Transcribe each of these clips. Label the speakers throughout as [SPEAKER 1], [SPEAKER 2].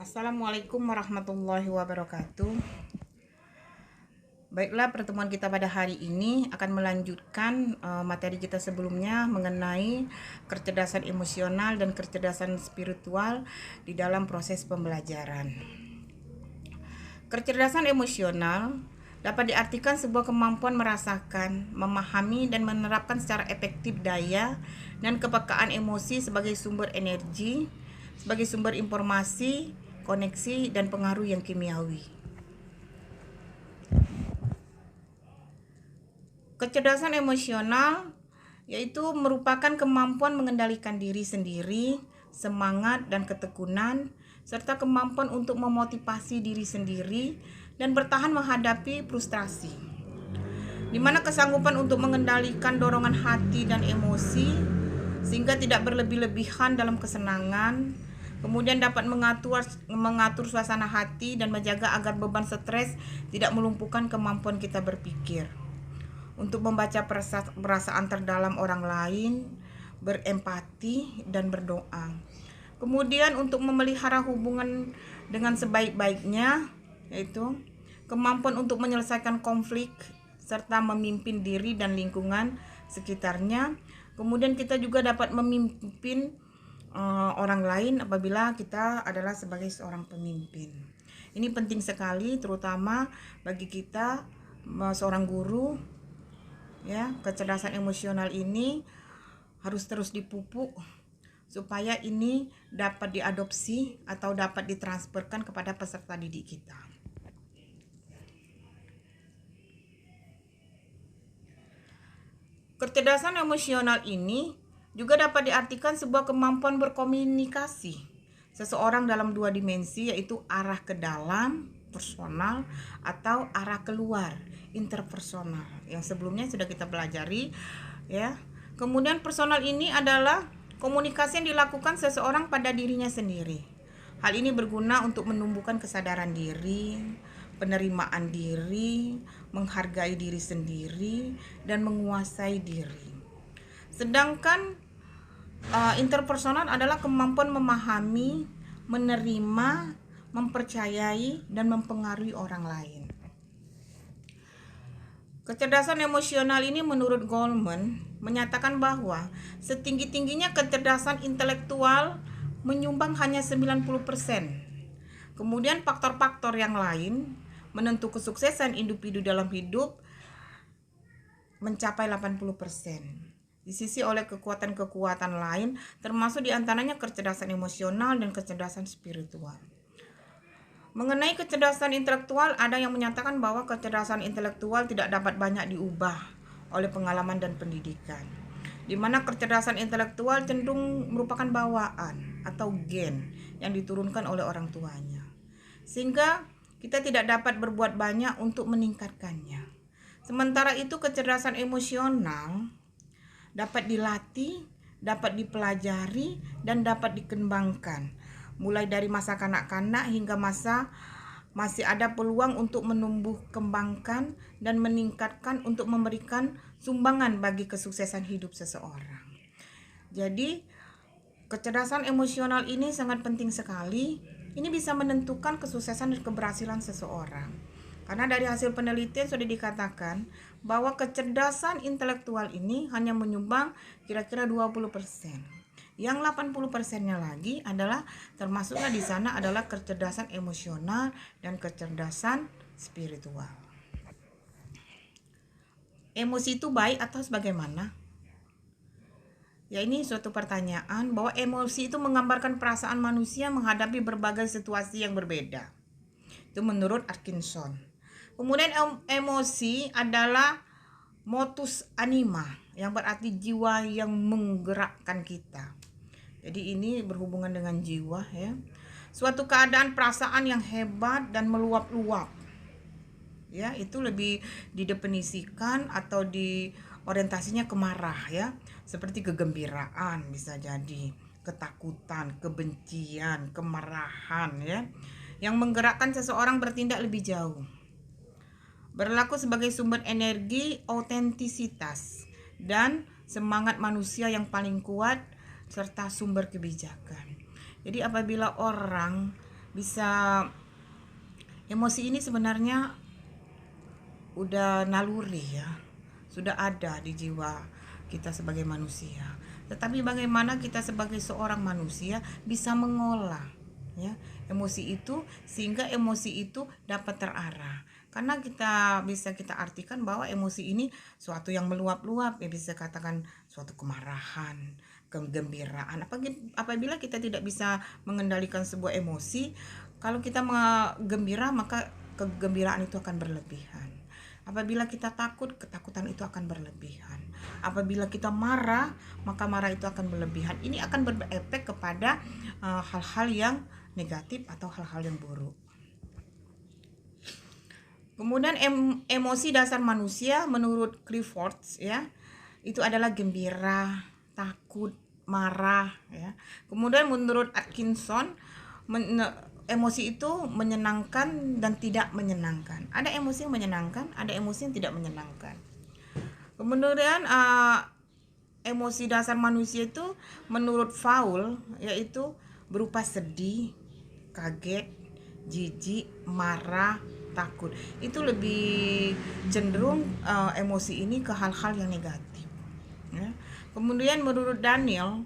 [SPEAKER 1] Assalamualaikum warahmatullahi wabarakatuh. Baiklah, pertemuan kita pada hari ini akan melanjutkan materi kita sebelumnya mengenai kecerdasan emosional dan kecerdasan spiritual di dalam proses pembelajaran. Kecerdasan emosional dapat diartikan sebuah kemampuan merasakan, memahami, dan menerapkan secara efektif daya dan kepekaan emosi sebagai sumber energi, sebagai sumber informasi, koneksi, dan pengaruh yang kimiawi. Kecerdasan emosional yaitu merupakan kemampuan mengendalikan diri sendiri, semangat dan ketekunan, serta kemampuan untuk memotivasi diri sendiri dan bertahan menghadapi frustrasi. Di mana kesanggupan untuk mengendalikan dorongan hati dan emosi sehingga tidak berlebih-lebihan dalam kesenangan, kemudian dapat mengatur suasana hati dan menjaga agar beban stres tidak melumpuhkan kemampuan kita berpikir, untuk membaca perasaan terdalam orang lain, berempati, dan berdoa. Kemudian untuk memelihara hubungan dengan sebaik-baiknya, yaitu kemampuan untuk menyelesaikan konflik serta memimpin diri dan lingkungan sekitarnya. Kemudian kita juga dapat memimpin orang lain apabila kita adalah sebagai seorang pemimpin. Ini penting sekali, terutama bagi kita seorang guru. Ya, kecerdasan emosional ini harus terus dipupuk supaya ini dapat diadopsi atau dapat ditransferkan kepada peserta didik kita. Kecerdasan emosional ini juga dapat diartikan sebuah kemampuan berkomunikasi seseorang dalam dua dimensi, yaitu arah ke dalam personal atau arah keluar interpersonal yang sebelumnya sudah kita pelajari ya. Kemudian personal ini adalah komunikasi yang dilakukan seseorang pada dirinya sendiri. Hal ini berguna untuk menumbuhkan kesadaran diri, penerimaan diri, menghargai diri sendiri, dan menguasai diri. Sedangkan interpersonal adalah kemampuan memahami, menerima, mempercayai, dan mempengaruhi orang lain. Kecerdasan emosional ini menurut Goleman menyatakan bahwa setinggi-tingginya kecerdasan intelektual menyumbang hanya 90%. Kemudian faktor-faktor yang lain menentu kesuksesan individu dalam hidup mencapai 80%. Disisi oleh kekuatan-kekuatan lain, termasuk diantaranya kecerdasan emosional dan kecerdasan spiritual. Mengenai kecerdasan intelektual, ada yang menyatakan bahwa kecerdasan intelektual tidak dapat banyak diubah oleh pengalaman dan pendidikan, di mana kecerdasan intelektual cenderung merupakan bawaan atau gen yang diturunkan oleh orang tuanya, sehingga kita tidak dapat berbuat banyak untuk meningkatkannya. Sementara itu kecerdasan emosional dapat dilatih, dapat dipelajari, dan dapat dikembangkan mulai dari masa kanak-kanak hingga masa masih ada peluang untuk menumbuh kembangkan dan meningkatkan untuk memberikan sumbangan bagi kesuksesan hidup seseorang. Jadi kecerdasan emosional ini sangat penting sekali. Ini bisa menentukan kesuksesan dan keberhasilan seseorang. Karena dari hasil penelitian sudah dikatakan bahwa kecerdasan intelektual ini hanya menyumbang kira-kira 20%. Yang 80%-nya lagi adalah termasuknya di sana adalah kecerdasan emosional dan kecerdasan spiritual. Emosi itu baik atau sebagaimana? Ya, ini suatu pertanyaan bahwa emosi itu menggambarkan perasaan manusia menghadapi berbagai situasi yang berbeda. Itu menurut Atkinson. Kemudian emosi adalah motus anima, yang berarti jiwa yang menggerakkan kita. Jadi ini berhubungan dengan jiwa ya. Suatu keadaan perasaan yang hebat dan meluap-luap. Ya, itu lebih didefinisikan atau diorientasinya ke marah ya. Seperti kegembiraan bisa jadi, ketakutan, kebencian, kemarahan ya. Yang menggerakkan seseorang bertindak lebih jauh. Berlaku sebagai sumber energi, autentisitas, dan semangat manusia yang paling kuat serta sumber kebijakan. Jadi apabila orang bisa, emosi ini sebenarnya udah naluri ya, sudah ada di jiwa kita sebagai manusia. Tetapi bagaimana kita sebagai seorang manusia bisa mengolah ya emosi itu sehingga emosi itu dapat terarah. Karena kita bisa kita artikan bahwa emosi ini suatu yang meluap-luap, ya bisa katakan suatu kemarahan, kegembiraan. Apabila kita tidak bisa mengendalikan sebuah emosi, kalau kita gembira maka kegembiraan itu akan berlebihan. Apabila kita takut, ketakutan itu akan berlebihan. Apabila kita marah, maka marah itu akan berlebihan. Ini akan berefek kepada hal-hal yang negatif atau hal-hal yang buruk. Kemudian emosi dasar manusia menurut Clifford ya, itu adalah gembira, takut, marah ya. Kemudian menurut Atkinson emosi itu menyenangkan dan tidak menyenangkan. Ada emosi yang menyenangkan, ada emosi yang tidak menyenangkan. Kemudian emosi dasar manusia itu menurut Faul yaitu berupa sedih, kaget, jijik, marah, takut. Itu lebih cenderung emosi ini ke hal-hal yang negatif ya. Kemudian menurut Daniel,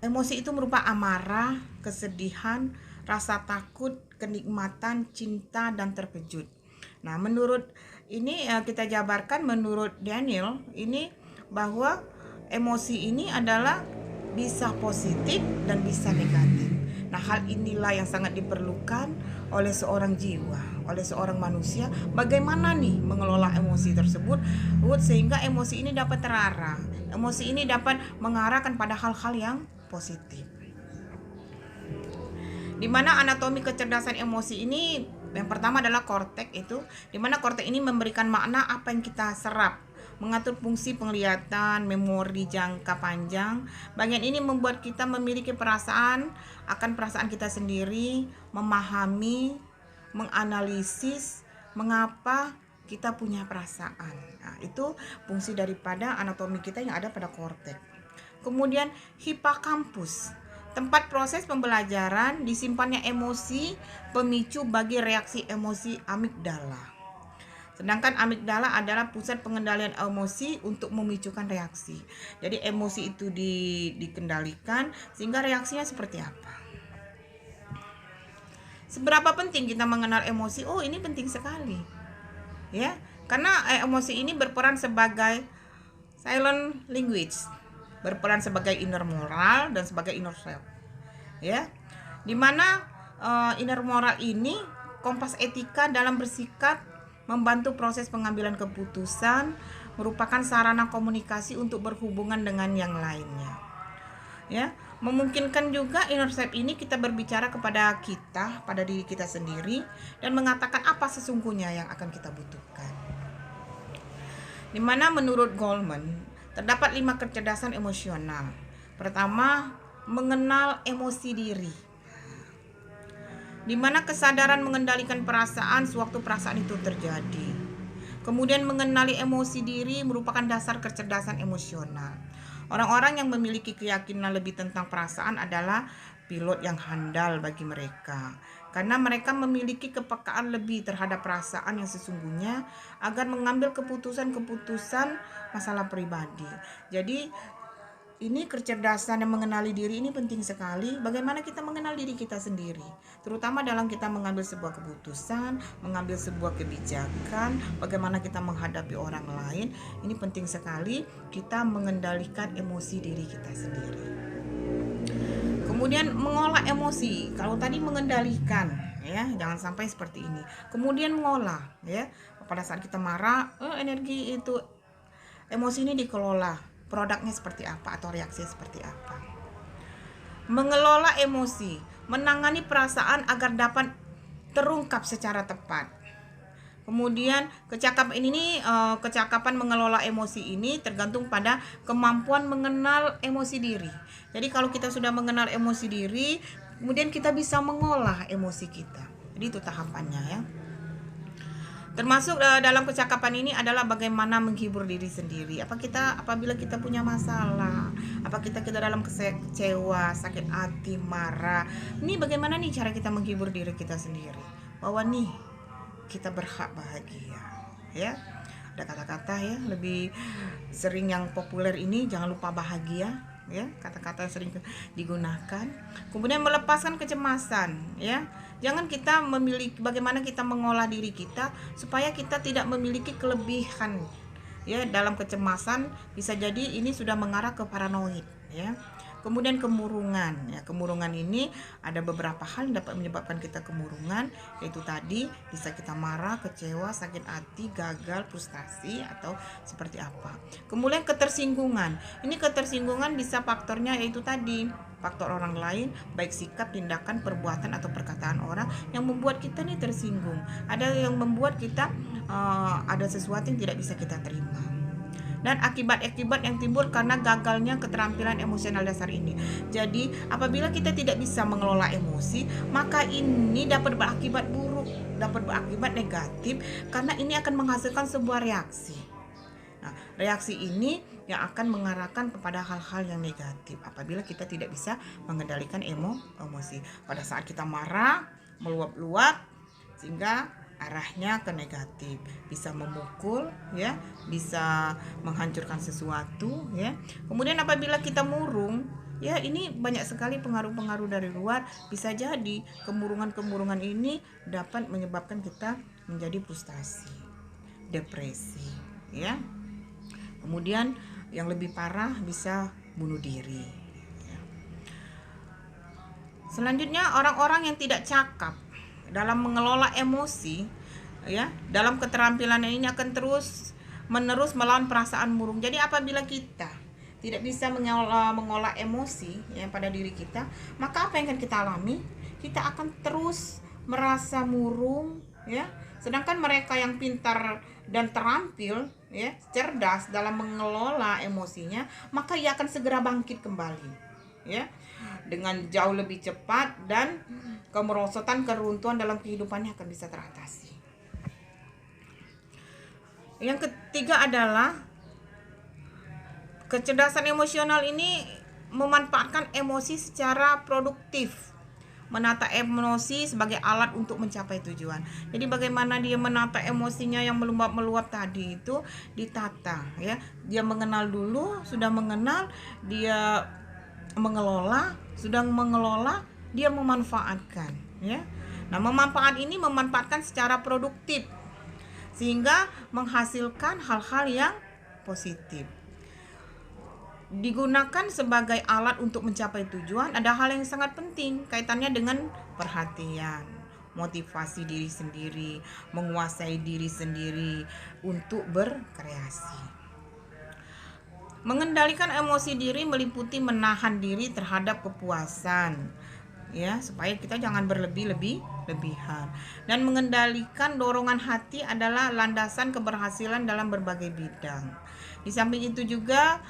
[SPEAKER 1] emosi itu merupa amarah, kesedihan, rasa takut, kenikmatan, cinta, dan terkejut. Nah, menurut ini kita jabarkan menurut Daniel ini bahwa emosi ini adalah bisa positif dan bisa negatif. Nah, hal inilah yang sangat diperlukan oleh seorang jiwa, oleh seorang manusia. Bagaimana nih mengelola emosi tersebut sehingga emosi ini dapat terarah. Emosi ini dapat mengarahkan pada hal-hal yang positif. Di mana anatomi kecerdasan emosi ini yang pertama adalah korteks itu, di mana korteks ini memberikan makna apa yang kita serap, mengatur fungsi penglihatan, memori jangka panjang. Bagian ini membuat kita memiliki perasaan akan perasaan kita sendiri, memahami, menganalisis mengapa kita punya perasaan. Nah, itu fungsi daripada anatomi kita yang ada pada korteks. Kemudian hippocampus, tempat proses pembelajaran, disimpannya emosi, pemicu bagi reaksi emosi amigdala. Sedangkan amigdala adalah pusat pengendalian emosi untuk memicukan reaksi. Jadi emosi itu dikendalikan sehingga reaksinya seperti apa. Seberapa penting kita mengenal emosi? Oh, ini penting sekali. Ya, karena emosi ini berperan sebagai silent language, berperan sebagai inner moral dan sebagai inner self. Ya. Di mana inner moral ini kompas etika dalam bersikap, membantu proses pengambilan keputusan, merupakan sarana komunikasi untuk berhubungan dengan yang lainnya. Ya, memungkinkan juga inner self ini kita berbicara kepada kita, pada diri kita sendiri dan mengatakan apa sesungguhnya yang akan kita butuhkan. Di mana menurut Goleman terdapat 5 kecerdasan emosional. Pertama, mengenal emosi diri. Di mana kesadaran mengendalikan perasaan sewaktu perasaan itu terjadi. Kemudian mengenali emosi diri merupakan dasar kecerdasan emosional. Orang-orang yang memiliki keyakinan lebih tentang perasaan adalah pilot yang handal bagi mereka, karena mereka memiliki kepekaan lebih terhadap perasaan yang sesungguhnya agar mengambil keputusan-keputusan masalah pribadi. Jadi ini kecerdasan yang mengenali diri ini penting sekali. Bagaimana kita mengenal diri kita sendiri, terutama dalam kita mengambil sebuah keputusan, mengambil sebuah kebijakan, bagaimana kita menghadapi orang lain. Ini penting sekali kita mengendalikan emosi diri kita sendiri. Kemudian mengolah emosi. Kalau tadi mengendalikan, ya, jangan sampai seperti ini. Kemudian mengolah, ya. Pada saat kita marah, energi itu, emosi ini dikelola. Produknya seperti apa atau reaksi seperti apa. Mengelola emosi, menangani perasaan agar dapat terungkap secara tepat. Kemudian kecakapan mengelola emosi ini tergantung pada kemampuan mengenal emosi diri. Jadi kalau kita sudah mengenal emosi diri, kemudian kita bisa mengolah emosi kita. Jadi itu tahapannya ya. Termasuk dalam kecakapan ini adalah bagaimana menghibur diri sendiri. Apabila kita punya masalah, apa kita dalam kecewa, sakit hati, marah. Ini bagaimana nih cara kita menghibur diri kita sendiri? Bahwa nih kita berhak bahagia, ya. Ada kata-kata ya lebih sering yang populer ini, jangan lupa bahagia, ya, kata-kata yang sering digunakan. Kemudian melepaskan kecemasan, ya. Jangan kita memiliki, bagaimana kita mengolah diri kita supaya kita tidak memiliki kelebihan, ya. Dalam kecemasan bisa jadi ini sudah mengarah ke paranoid, ya. Kemudian kemurungan, ya. Kemurungan ini ada beberapa hal yang dapat menyebabkan kita kemurungan, yaitu tadi bisa kita marah, kecewa, sakit hati, gagal, frustasi, atau seperti apa. Kemudian ketersinggungan. Ini ketersinggungan bisa faktornya yaitu tadi faktor orang lain, baik sikap, tindakan, perbuatan atau perkataan orang yang membuat kita nih tersinggung. Ada yang membuat kita ada sesuatu yang tidak bisa kita terima. Dan akibat-akibat yang timbul karena gagalnya keterampilan emosional dasar ini. Jadi, apabila kita tidak bisa mengelola emosi, maka ini dapat berakibat buruk, dapat berakibat negatif, karena ini akan menghasilkan sebuah reaksi. Nah, reaksi ini yang akan mengarahkan kepada hal-hal yang negatif apabila kita tidak bisa mengendalikan emosi. Pada saat kita marah, meluap-luap, sehingga arahnya ke negatif, bisa memukul, ya, bisa menghancurkan sesuatu, ya. Kemudian apabila kita murung, ya, ini banyak sekali pengaruh-pengaruh dari luar. Bisa jadi kemurungan-kemurungan ini dapat menyebabkan kita menjadi frustasi, depresi, ya. Kemudian yang lebih parah bisa bunuh diri. Selanjutnya, orang-orang yang tidak cakap dalam mengelola emosi, ya, dalam keterampilan ini akan terus-menerus melawan perasaan murung. Jadi apabila kita tidak bisa mengolah emosi, ya, pada diri kita, maka apa yang akan kita alami? Kita akan terus merasa murung, ya. Sedangkan mereka yang pintar dan terampil, ya, cerdas dalam mengelola emosinya, maka ia akan segera bangkit kembali, ya, dengan jauh lebih cepat, dan kemerosotan, keruntuhan dalam kehidupannya akan bisa teratasi. Yang ketiga adalah kecerdasan emosional ini memanfaatkan emosi secara produktif, menata emosi sebagai alat untuk mencapai tujuan. Jadi bagaimana dia menata emosinya yang meluap-meluap tadi itu ditata, ya. Dia mengenal dulu, sudah mengenal, dia mengelola, sudah mengelola, dia memanfaatkan, ya. Nah, memanfaatkan secara produktif sehingga menghasilkan hal-hal yang positif. Digunakan sebagai alat untuk mencapai tujuan, ada hal yang sangat penting kaitannya dengan perhatian, motivasi diri sendiri, menguasai diri sendiri untuk berkreasi. Mengendalikan emosi diri meliputi menahan diri terhadap kepuasan, ya, supaya kita jangan berlebihan. Dan mengendalikan dorongan hati adalah landasan keberhasilan dalam berbagai bidang. Di samping itu juga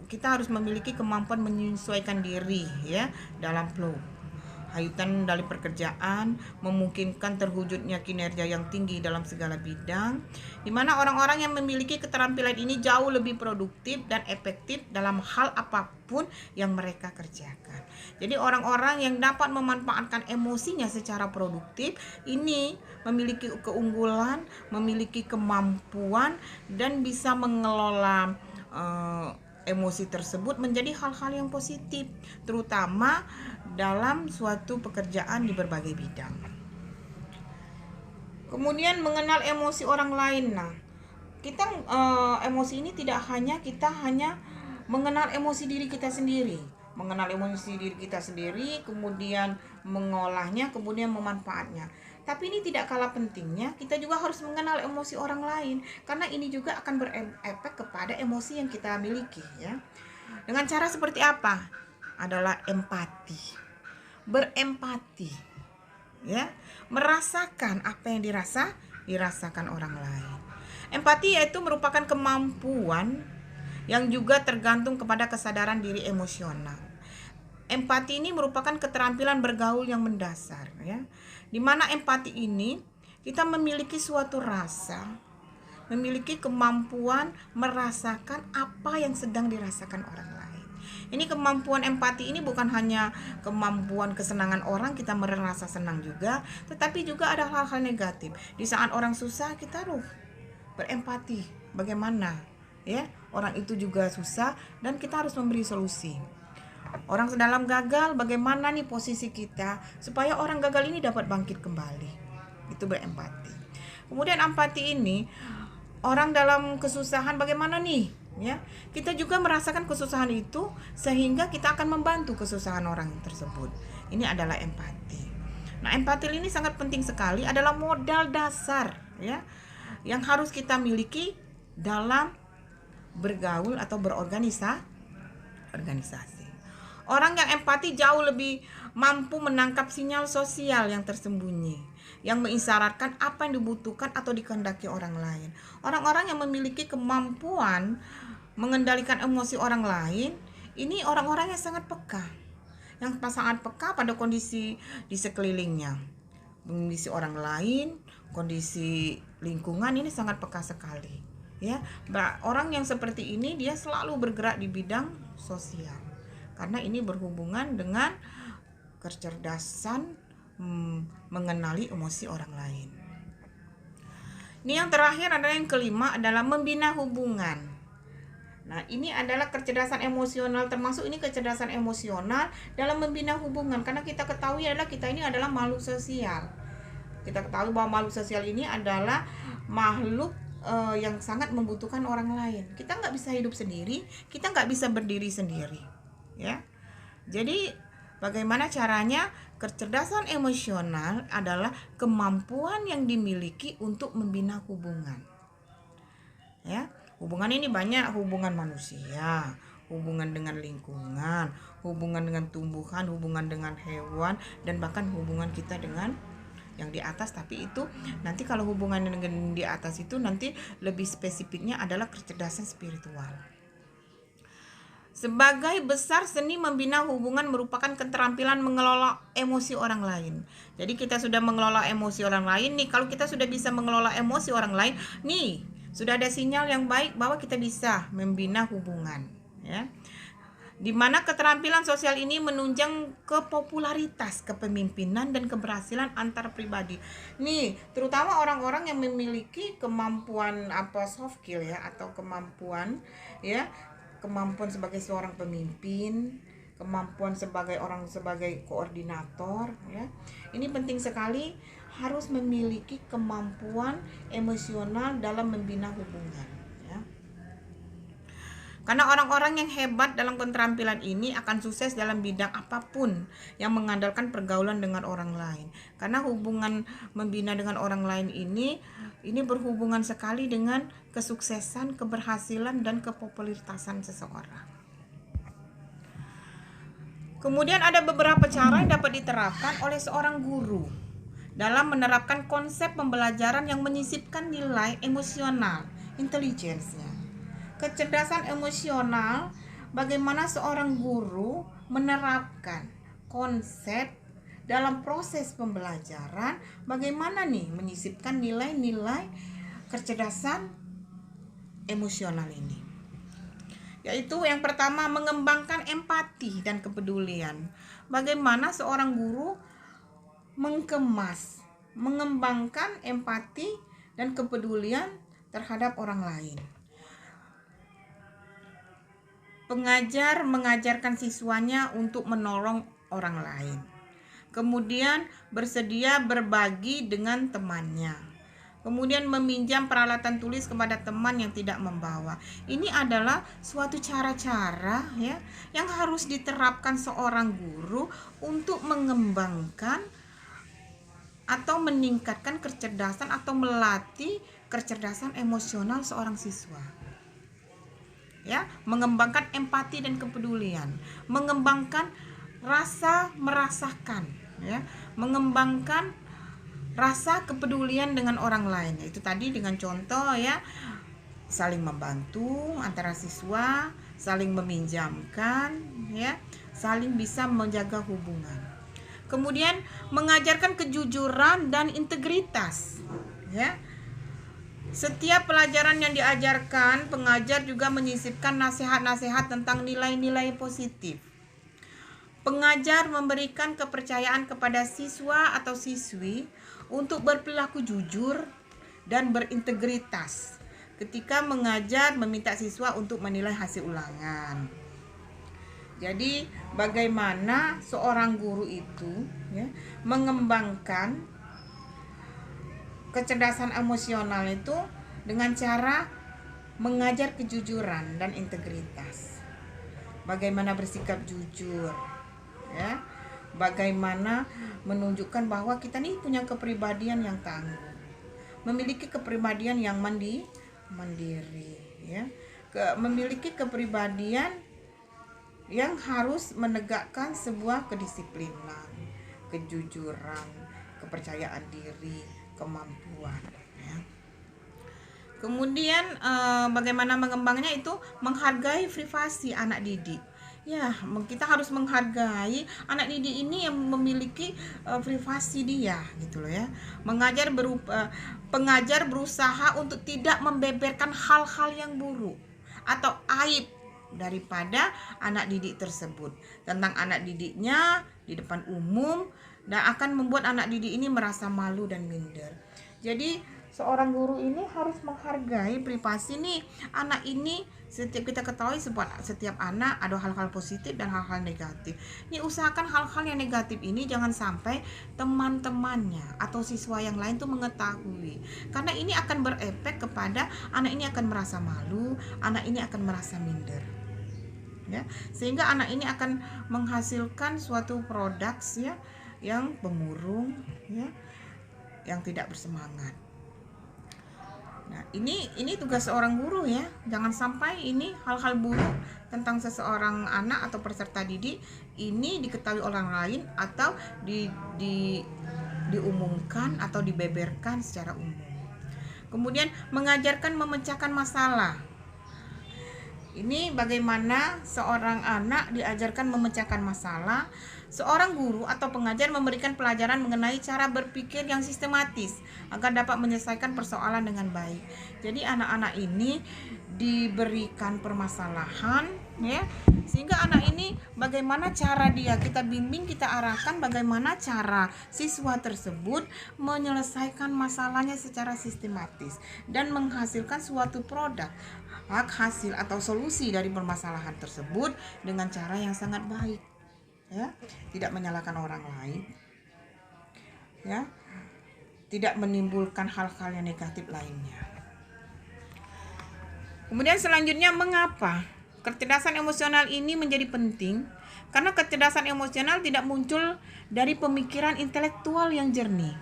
[SPEAKER 1] kita harus memiliki kemampuan menyesuaikan diri, ya, dalam flow. Hayutan dari pekerjaan memungkinkan terwujudnya kinerja yang tinggi dalam segala bidang, di mana orang-orang yang memiliki keterampilan ini jauh lebih produktif dan efektif dalam hal apapun yang mereka kerjakan. Jadi orang-orang yang dapat memanfaatkan emosinya secara produktif ini memiliki keunggulan, memiliki kemampuan, dan bisa mengelola emosi tersebut menjadi hal-hal yang positif, terutama dalam suatu pekerjaan di berbagai bidang. Kemudian mengenal emosi orang lain. Nah, kita emosi ini tidak hanya kita mengenal emosi diri kita sendiri, kemudian mengolahnya, kemudian memanfaatnya. Tapi ini tidak kalah pentingnya, kita juga harus mengenal emosi orang lain, karena ini juga akan berefek kepada emosi yang kita miliki, ya. Dengan cara seperti apa? Adalah empati. Berempati, ya. Merasakan apa yang dirasakan orang lain. Empati yaitu merupakan kemampuan yang juga tergantung kepada kesadaran diri emosional. Empati ini merupakan keterampilan bergaul yang mendasar, ya. Di mana empati ini kita memiliki suatu rasa, memiliki kemampuan merasakan apa yang sedang dirasakan orang lain. Ini kemampuan empati ini bukan hanya kemampuan kesenangan orang, kita merasa senang juga, tetapi juga ada hal-hal negatif. Di saat orang susah, kita harus berempati. Bagaimana? Ya, orang itu juga susah dan kita harus memberi solusi. Orang dalam gagal, bagaimana nih posisi kita supaya orang gagal ini dapat bangkit kembali. Itu berempati. Kemudian empati ini, orang dalam kesusahan bagaimana nih? Ya, kita juga merasakan kesusahan itu sehingga kita akan membantu kesusahan orang tersebut. Ini adalah empati. Nah, empati ini sangat penting sekali, adalah modal dasar ya yang harus kita miliki dalam bergaul atau berorganisasi. Orang yang empati jauh lebih mampu menangkap sinyal sosial yang tersembunyi, yang mengisyaratkan apa yang dibutuhkan atau dikehendaki orang lain. Orang-orang yang memiliki kemampuan mengendalikan emosi orang lain, ini orang-orang yang sangat peka, pada kondisi di sekelilingnya, kondisi orang lain, kondisi lingkungan, ini sangat peka sekali. Ya, orang yang seperti ini dia selalu bergerak di bidang sosial, karena ini berhubungan dengan kecerdasan mengenali emosi orang lain. Ini yang terakhir adalah yang kelima, adalah membina hubungan. Nah, ini adalah kecerdasan emosional, termasuk ini kecerdasan emosional dalam membina hubungan, karena kita ketahui adalah kita ini adalah makhluk sosial. Kita ketahui bahwa makhluk sosial ini adalah makhluk yang sangat membutuhkan orang lain. Kita nggak bisa hidup sendiri, kita nggak bisa berdiri sendiri, ya. Jadi bagaimana caranya? Kecerdasan emosional adalah kemampuan yang dimiliki untuk membina hubungan. Ya, hubungan ini banyak, hubungan manusia, hubungan dengan lingkungan, hubungan dengan tumbuhan, hubungan dengan hewan, dan bahkan hubungan kita dengan yang di atas. Tapi itu nanti kalau hubungan dengan di atas itu nanti lebih spesifiknya adalah kecerdasan spiritual. Sebagai besar, seni membina hubungan merupakan keterampilan mengelola emosi orang lain. Jadi kita sudah mengelola emosi orang lain nih. Kalau kita sudah bisa mengelola emosi orang lain, nih sudah ada sinyal yang baik bahwa kita bisa membina hubungan, ya. Di mana keterampilan sosial ini menunjang kepopularitas kepemimpinan dan keberhasilan antar pribadi. Nih, terutama orang-orang yang memiliki kemampuan soft skill ya, atau kemampuan sebagai seorang pemimpin, kemampuan sebagai koordinator ya. Ini penting sekali, harus memiliki kemampuan emosional dalam membina hubungan ya. Karena orang-orang yang hebat dalam keterampilan ini akan sukses dalam bidang apapun yang mengandalkan pergaulan dengan orang lain. Karena hubungan membina dengan orang lain ini berhubungan sekali dengan kesuksesan, keberhasilan, dan kepopularitasan seseorang. Kemudian ada beberapa cara yang dapat diterapkan oleh seorang guru dalam menerapkan konsep pembelajaran yang menyisipkan nilai emosional, intelligence-nya. Kecerdasan emosional, bagaimana seorang guru menerapkan konsep dalam proses pembelajaran, bagaimana nih menyisipkan nilai-nilai kecerdasan emosional ini. Yaitu yang pertama, mengembangkan empati dan kepedulian. Bagaimana seorang guru mengembangkan empati dan kepedulian terhadap orang lain. Pengajar mengajarkan siswanya untuk menolong orang lain. Kemudian bersedia berbagi dengan temannya. Kemudian meminjam peralatan tulis kepada teman yang tidak membawa. Ini adalah suatu cara-cara ya yang harus diterapkan seorang guru untuk mengembangkan atau meningkatkan kecerdasan atau melatih kecerdasan emosional seorang siswa. Ya, mengembangkan empati dan kepedulian, mengembangkan rasa merasakan, ya, mengembangkan rasa kepedulian dengan orang lain. Itu tadi dengan contoh ya, saling membantu antara siswa, saling meminjamkan, ya, saling bisa menjaga hubungan. Kemudian mengajarkan kejujuran dan integritas, ya. Setiap pelajaran yang diajarkan, pengajar juga menyisipkan nasihat-nasihat tentang nilai-nilai positif. Pengajar memberikan kepercayaan kepada siswa atau siswi untuk berperilaku jujur dan berintegritas. Ketika mengajar, meminta siswa untuk menilai hasil ulangan. Jadi, bagaimana seorang guru itu mengembangkan kecerdasan emosional itu dengan cara mengajar kejujuran dan integritas. Bagaimana bersikap jujur, ya. Bagaimana menunjukkan bahwa kita nih punya kepribadian yang tangguh, memiliki kepribadian yang mandiri, ya. Memiliki kepribadian yang harus menegakkan sebuah kedisiplinan, kejujuran, kepercayaan diri, kemampuan, ya. Kemudian bagaimana mengembangnya itu menghargai privasi anak didik. Ya, kita harus menghargai anak didik ini yang memiliki privasi dia, gitu loh, ya. Pengajar berusaha untuk tidak membeberkan hal-hal yang buruk atau aib daripada anak didik tersebut tentang anak didiknya di depan umum, dan akan membuat anak didik ini merasa malu dan minder. Jadi seorang guru ini harus menghargai privasi nih anak ini. Setiap kita ketahui setiap anak ada hal-hal positif dan hal-hal negatif. Ini usahakan hal-hal yang negatif ini jangan sampai teman-temannya atau siswa yang lain tuh mengetahui, karena ini akan berefek kepada anak ini akan merasa malu, anak ini akan merasa minder, ya, sehingga anak ini akan menghasilkan suatu produk, ya, yang pemurung, ya, yang tidak bersemangat. Nah, ini tugas seorang guru, ya. Jangan sampai ini hal-hal buruk tentang seseorang anak atau peserta didik ini diketahui orang lain atau diumumkan atau dibeberkan secara umum. Kemudian mengajarkan memecahkan masalah. Ini bagaimana seorang anak diajarkan memecahkan masalah. Seorang guru atau pengajar memberikan pelajaran mengenai cara berpikir yang sistematis agar dapat menyelesaikan persoalan dengan baik. Jadi anak-anak ini diberikan permasalahan, ya, sehingga anak ini bagaimana cara dia, kita bimbing, kita arahkan bagaimana cara siswa tersebut menyelesaikan masalahnya secara sistematis dan menghasilkan suatu produk, hasil atau solusi dari permasalahan tersebut dengan cara yang sangat baik, ya, tidak menyalahkan orang lain, ya, tidak menimbulkan hal-hal yang negatif lainnya. Kemudian selanjutnya, mengapa kecerdasan emosional ini menjadi penting? Karena kecerdasan emosional tidak muncul dari pemikiran intelektual yang jernih,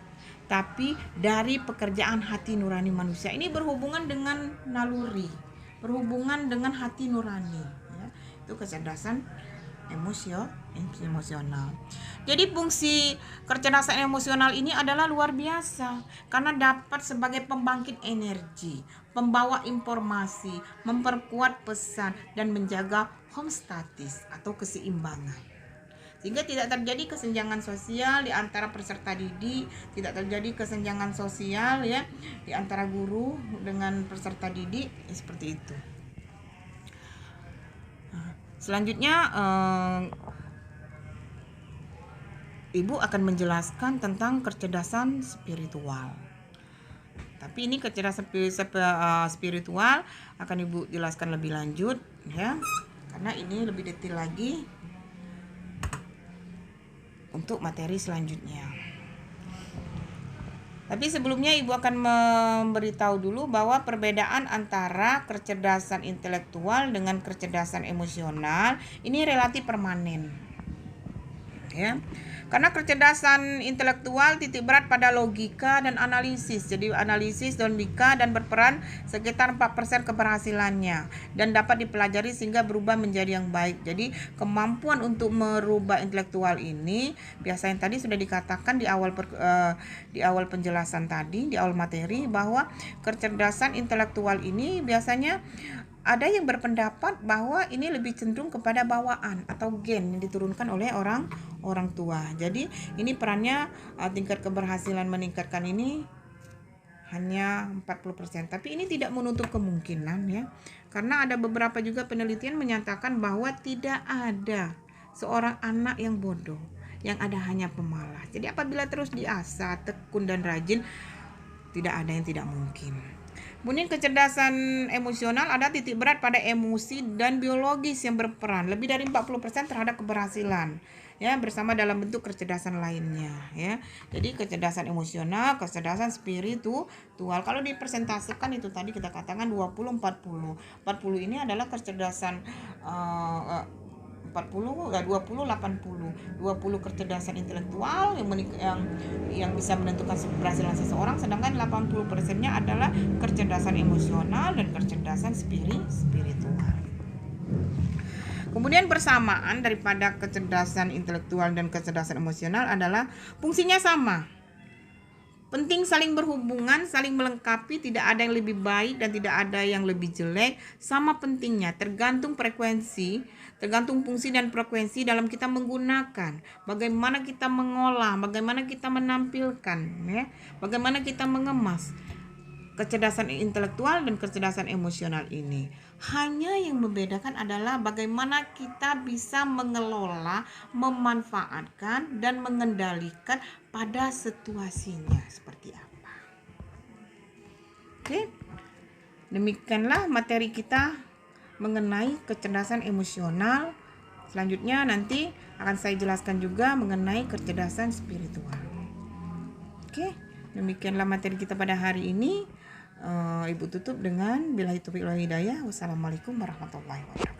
[SPEAKER 1] tapi dari pekerjaan hati nurani manusia. Ini berhubungan dengan naluri, berhubungan dengan hati nurani, ya. Itu kecerdasan emosional. Jadi fungsi kecerdasan emosional ini adalah luar biasa karena dapat sebagai pembangkit energi, pembawa informasi, memperkuat pesan, dan menjaga homeostatis atau keseimbangan. Sehingga tidak terjadi kesenjangan sosial di antara peserta didik, tidak terjadi kesenjangan sosial, ya, di antara guru dengan peserta didik, seperti itu. Selanjutnya Ibu akan menjelaskan tentang kecerdasan spiritual. Tapi ini kecerdasan spiritual akan Ibu jelaskan lebih lanjut, ya, karena ini lebih detail lagi untuk materi selanjutnya. Tapi sebelumnya Ibu akan memberitahu dulu bahwa perbedaan antara kecerdasan intelektual dengan kecerdasan emosional ini relatif permanen, ya. Karena kecerdasan intelektual titik berat pada logika dan analisis. Jadi analisis dan logika dan berperan sekitar 4% keberhasilannya dan dapat dipelajari sehingga berubah menjadi yang baik. Jadi kemampuan untuk merubah intelektual ini biasanya tadi sudah dikatakan di awal penjelasan tadi, di awal materi, bahwa kecerdasan intelektual ini biasanya ada yang berpendapat bahwa ini lebih cenderung kepada bawaan atau gen yang diturunkan oleh orang tua. Jadi ini perannya tingkat keberhasilan meningkatkan ini hanya 40%. Tapi ini tidak menutup kemungkinan ya. Karena ada beberapa juga penelitian menyatakan bahwa tidak ada seorang anak yang bodoh, yang ada hanya pemalas. Jadi apabila terus diasah, tekun dan rajin, tidak ada yang tidak mungkin. Kemudian kecerdasan emosional ada titik berat pada emosi dan biologis yang berperan lebih dari 40% terhadap keberhasilan ya, bersama dalam bentuk kecerdasan lainnya ya. Jadi kecerdasan emosional, kecerdasan spiritual, kalau dipresentasikan itu tadi kita katakan 20 40. 40 ini adalah kecerdasan 20 80, 20 kecerdasan intelektual yang bisa menentukan keberhasilan seseorang, sedangkan 80%-nya adalah kecerdasan emosional dan kecerdasan spiritual. Kemudian persamaan daripada kecerdasan intelektual dan kecerdasan emosional adalah fungsinya sama. Penting saling berhubungan, saling melengkapi, tidak ada yang lebih baik dan tidak ada yang lebih jelek, sama pentingnya, tergantung fungsi dan frekuensi dalam kita menggunakan, bagaimana kita mengolah, bagaimana kita menampilkan, ya, bagaimana kita mengemas kecerdasan intelektual dan kecerdasan emosional ini. Hanya yang membedakan adalah bagaimana kita bisa mengelola, memanfaatkan, dan mengendalikan pada situasinya seperti apa. Oke, demikianlah materi kita mengenai kecerdasan emosional. Selanjutnya nanti akan saya jelaskan juga mengenai kecerdasan spiritual. Oke, demikianlah materi kita pada hari ini. Ibu tutup dengan billahi taufiq wal hidayah. Wassalamualaikum warahmatullahi wabarakatuh.